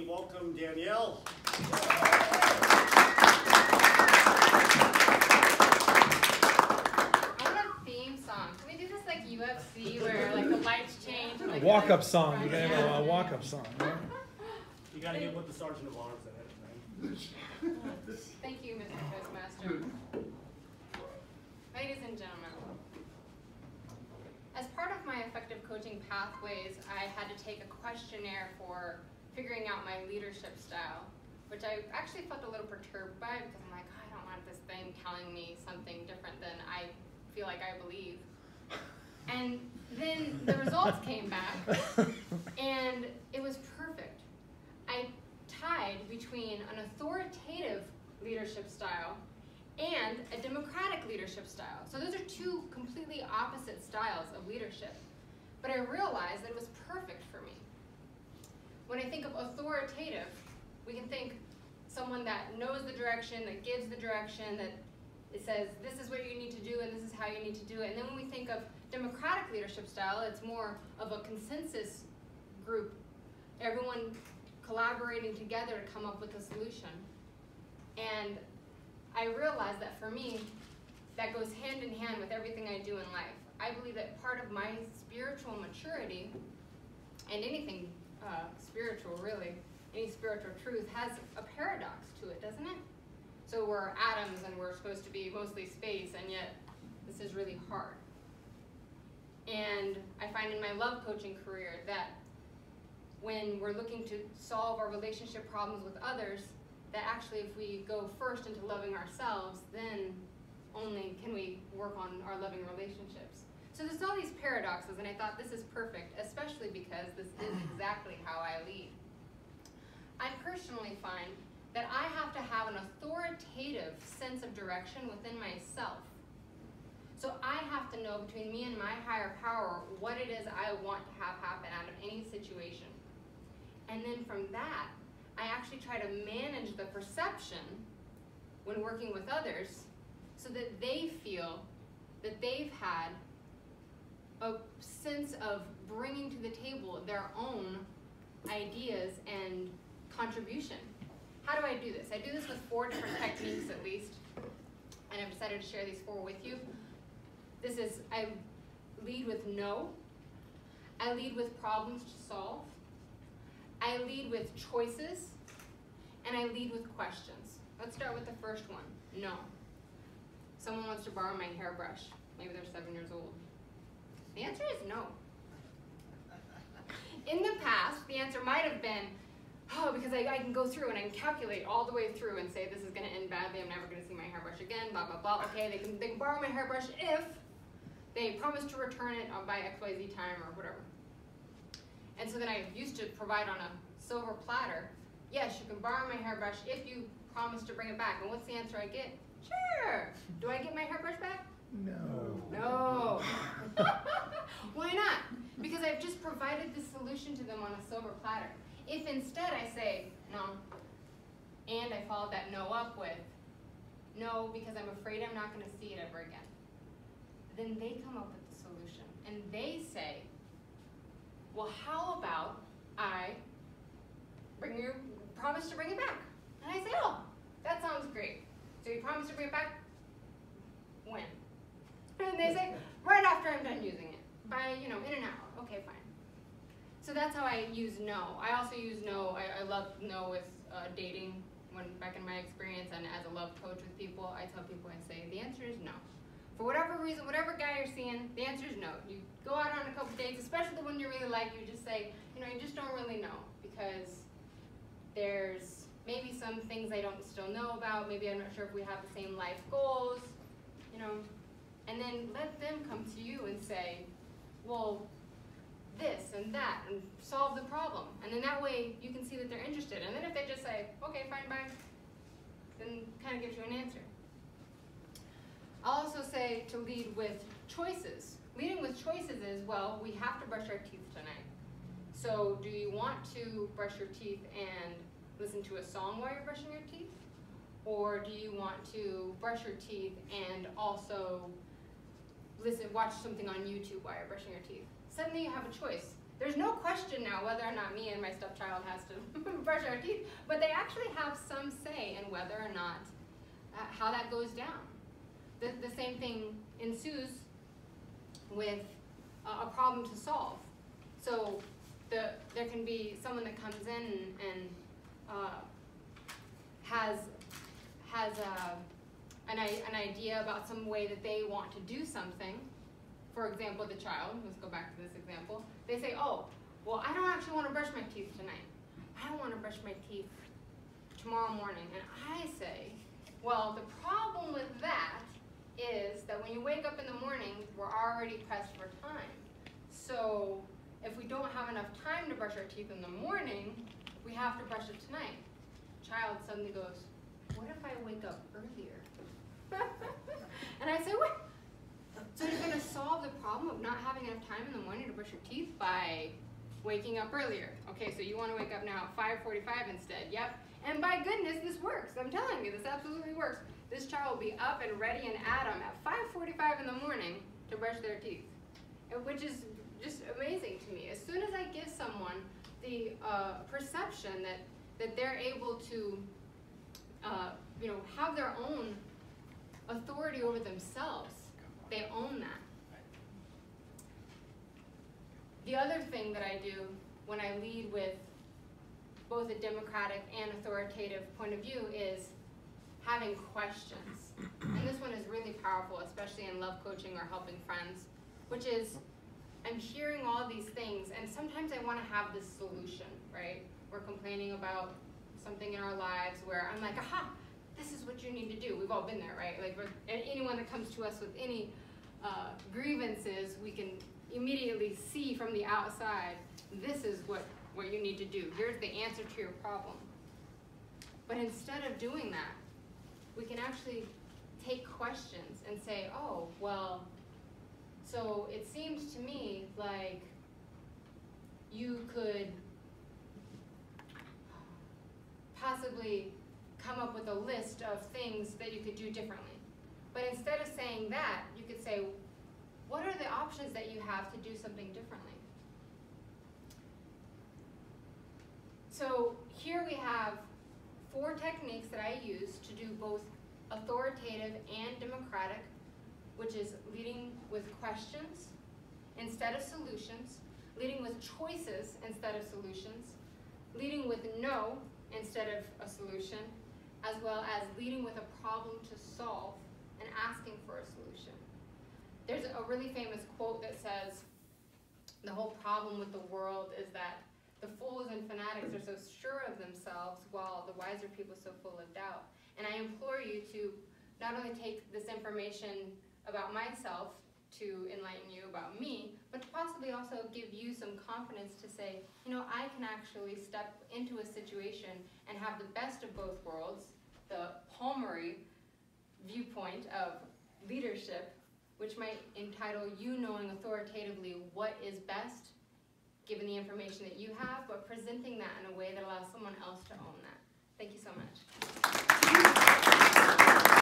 Welcome, Danielle. I want a theme song. Can we do this like UFC where like the lights change? A walk-up song. You gotta have a walk-up song. Right? You gotta get with the Sergeant of Arms in it, right? Thank you, Mr. Toastmaster. Ladies and gentlemen, as part of my effective coaching pathways, I had to take a questionnaire for figuring out my leadership style, which I actually felt a little perturbed by because I'm like, oh, I don't want this thing telling me something different than I feel like I believe. And then the results came back, and it was perfect. I tied between an authoritative leadership style and a democratic leadership style. So those are two completely opposite styles of leadership. But I realized that it was perfect for me. When I think of authoritative, we can think someone that knows the direction, that gives the direction, that it says this is what you need to do and this is how you need to do it. And then when we think of democratic leadership style, it's more of a consensus group, everyone collaborating together to come up with a solution. And I realized that for me, that goes hand in hand with everything I do in life. I believe that part of my spiritual maturity, and anything spiritual really, any spiritual truth has a paradox to it, doesn't it? So we're atoms and we're supposed to be mostly space, and yet this is really hard. And I find in my love coaching career that when we're looking to solve our relationship problems with others, that actually if we go first into loving ourselves, then only can we work on our loving relationships. So there's all these paradoxes, and I thought this is perfect, especially because this is exactly how I lead. I personally find that I have to have an authoritative sense of direction within myself. So I have to know between me and my higher power what it is I want to have happen out of any situation. And then from that, I actually try to manage the perception when working with others so that they feel that they've had a sense of bringing to the table their own ideas and contribution. How do I do this? I do this with 4 different techniques at least, and I've decided to share these 4 with you. This is, I lead with no, I lead with problems to solve, I lead with choices, and I lead with questions. Let's start with the first one, no. Someone wants to borrow my hairbrush. Maybe they're 7 years old. The answer is no. In the past, the answer might have been, oh, because I can go through and I can calculate all the way through and say this is going to end badly, I'm never going to see my hairbrush again, blah, blah, blah. Okay, they can borrow my hairbrush if they promise to return it by XYZ time or whatever. And so then I used to provide on a silver platter, yes, you can borrow my hairbrush if you promise to bring it back. And what's the answer I get? Sure. Do I get my hairbrush back? No. No. Why not? Because I've just provided the solution to them on a silver platter. If instead I say no, and I follow that no up with no because I'm afraid I'm not going to see it ever again, then they come up with the solution. And they say, well, how about I promise to bring it back? And I say, oh, that sounds great. So you promise to bring it back? When? And they say, right after I'm done using it, by, in an hour. Okay, fine. So that's how I use no. I also use no, I love no with dating, back in my experience, and as a love coach with people, I tell people, I say, the answer is no. For whatever reason, whatever guy you're seeing, the answer is no. You go out on a couple dates, especially the one you really like, you just say, you just don't really know, because there's maybe some things I don't still know about, maybe I'm not sure if we have the same life goals, and then let them come to you and say, well, this and that, and solve the problem. And then that way you can see that they're interested. And then if they just say, okay, fine, bye, then kind of gives you an answer. I'll also say to lead with choices. Leading with choices is, well, we have to brush our teeth tonight. So do you want to brush your teeth and listen to a song while you're brushing your teeth? Or do you want to brush your teeth and also watch something on YouTube while you're brushing your teeth? Suddenly you have a choice. There's no question now whether or not me and my stepchild has to brush our teeth, but they actually have some say in whether or not, how that goes down. The same thing ensues with a problem to solve. So there can be someone that comes in and has an idea about some way that they want to do something. For example, the child, let's go back to this example. They say, oh, well, I don't actually want to brush my teeth tonight. I want to brush my teeth tomorrow morning. And I say, well, the problem with that is that when you wake up in the morning, we're already pressed for time. So if we don't have enough time to brush our teeth in the morning, we have to brush it tonight. Child suddenly goes, what if I wake up earlier? And I say, what? So you're going to solve the problem of not having enough time in the morning to brush your teeth by waking up earlier. Okay, so you want to wake up now at 5:45 instead. Yep. And by goodness, this works. I'm telling you, this absolutely works. This child will be up and ready and at 'em at 5:45 in the morning to brush their teeth, which is just amazing to me. As soon as I give someone the perception that they're able to have their own authority over themselves, they own that. The other thing that I do when I lead with both a democratic and authoritative point of view is having questions. And this one is really powerful, especially in love coaching or helping friends, which is I'm hearing all these things, and sometimes I want to have this solution, right? We're complaining about something in our lives where I'm like, aha, this is what you need to do. We've all been there, right? Like anyone that comes to us with any grievances, we can immediately see from the outside, this is what you need to do. Here's the answer to your problem. But instead of doing that, we can actually take questions and say, oh, well, so it seems to me like you could possibly come up with a list of things that you could do differently. But instead of saying that, you could say, what are the options that you have to do something differently? So here we have 4 techniques that I use to do both authoritative and democratic, which is leading with questions instead of solutions, leading with choices instead of solutions, leading with no instead of a solution, as well as leading with a problem to solve and asking for a solution. There's a really famous quote that says, the whole problem with the world is that the fools and fanatics are so sure of themselves while the wiser people are so full of doubt. And I implore you to not only take this information about myself to enlighten you about me, but to possibly also give you some confidence to say, I can actually step into a situation and have the best of both worlds, the Palmery viewpoint of leadership, which might entitle you knowing authoritatively what is best, given the information that you have, but presenting that in a way that allows someone else to own that. Thank you so much.